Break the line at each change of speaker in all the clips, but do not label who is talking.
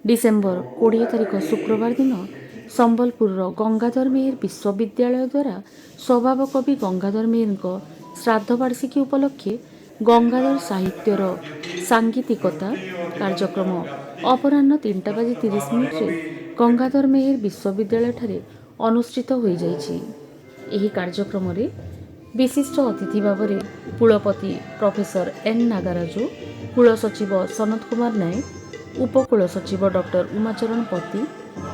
December 20 तारिख शुक्रवार दिन संबलपुर गंगाधर मेहेर विश्वविद्यालय द्वारा स्वभाव कवि गंगाधर मेहेर श्राद्धवार्षिकी उपलक्षे गंगाधर साहित्यर सांगीतिकता कार्यक्रम अपराह्न 3:30 गंगाधर मेहेर विश्वविद्यालय ठारे अनुष्ठित हो जाइछि। एही कार्यक्रम रे विशिष्ट अतिथि भाव में कुलपति प्रोफेसर एन नागराजु, कुलसचिव सनत कुमार नायक, उपकूल सचिव डॉक्टर उमाचरण पति,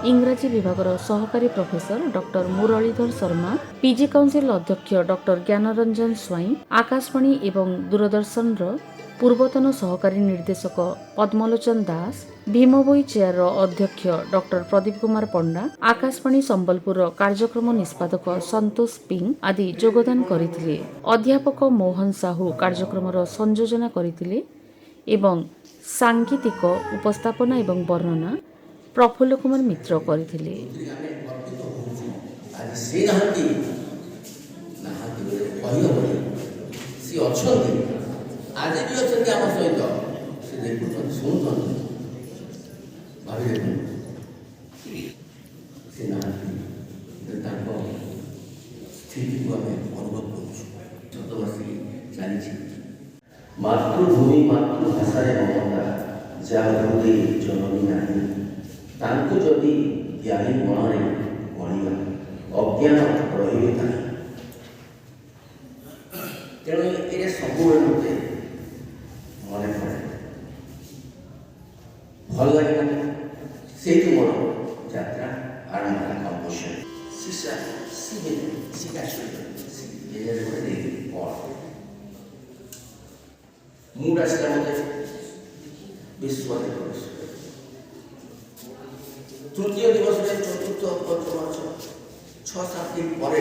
इंग्राजी विभागर सहकारी professor doctor Muralidhar Sharma, PG council अध्यक्ष डॉक्टर ज्ञानरंजन स्वाई, आकाशवाणी एवं दूरदर्शन पूर्वतन सहकारी निर्देशक पद्मलोचन दास, भीमभोई चेयर अध्यक्ष डॉक्टर प्रदीप कुमार पंडा, आकाशवाणी संबलपुर कार्यक्रम निष्पादक संतोष पिंग आदि योगदान करथिले। अध्यापक मोहन साहू कार्यक्रम संयोजना करथिले एवं सांगीतिक उपस्थापना एवं वर्णना प्रफुल्ल कुमार मित्र करथिले।
आज भी अच्छे आम सहित से देखुन शुणुन भाई से ना स्थिति को आम अनुभव करवर्षी चली मातृभूमि मातृभाषा ममता जहाँ हृदय जननी नहीं जदि ज्ञानी मन में गणा अज्ञान रही तेणु ये सब मत मन पड़े भल लगे से मोर यात्रा आरंभ है कंपोजिशन शिक्षा मूड आसला मत विश्व तृतीय दिवस में चतुर्थ पंचम 6-7 दिन पर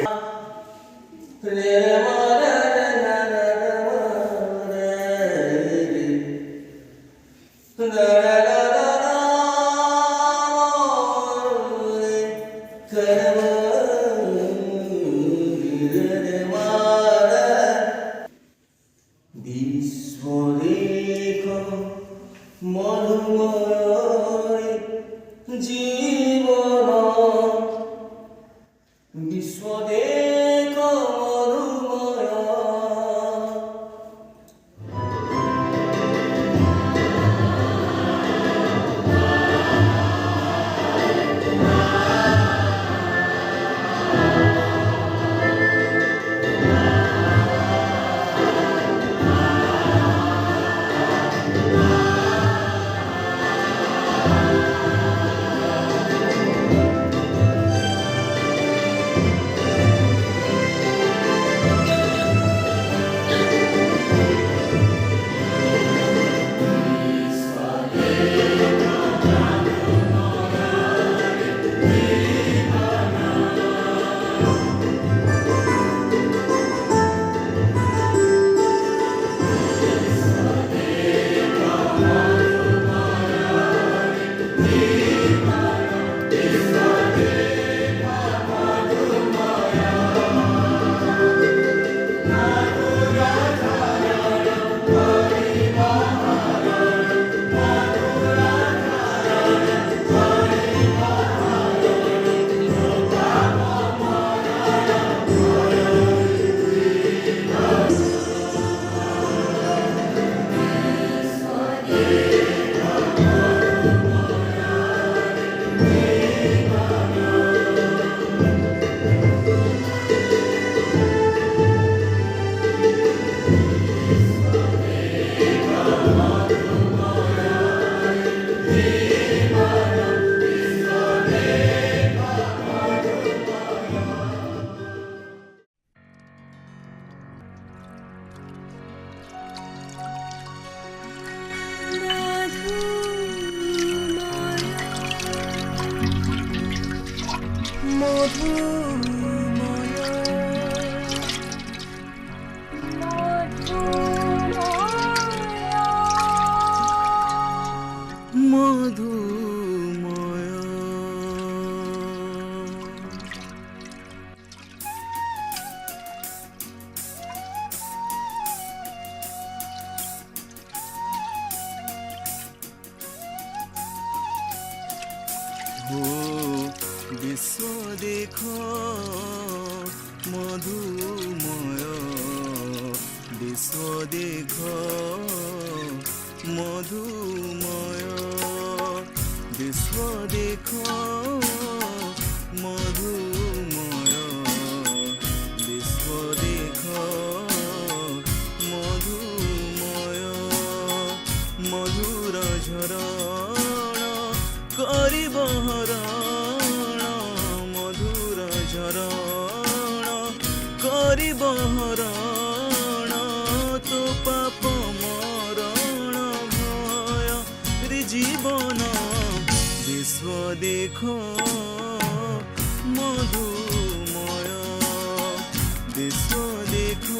हो विश्व देख मधुमय विश्व देख मधुमय विश्व देख मधुमय विश्व देख मधुमय मधुर झरण करिब हरण मधुर झरण करिब हरण तो पाप मरण भय जीवन विश्व देख मधुमय विश्व देख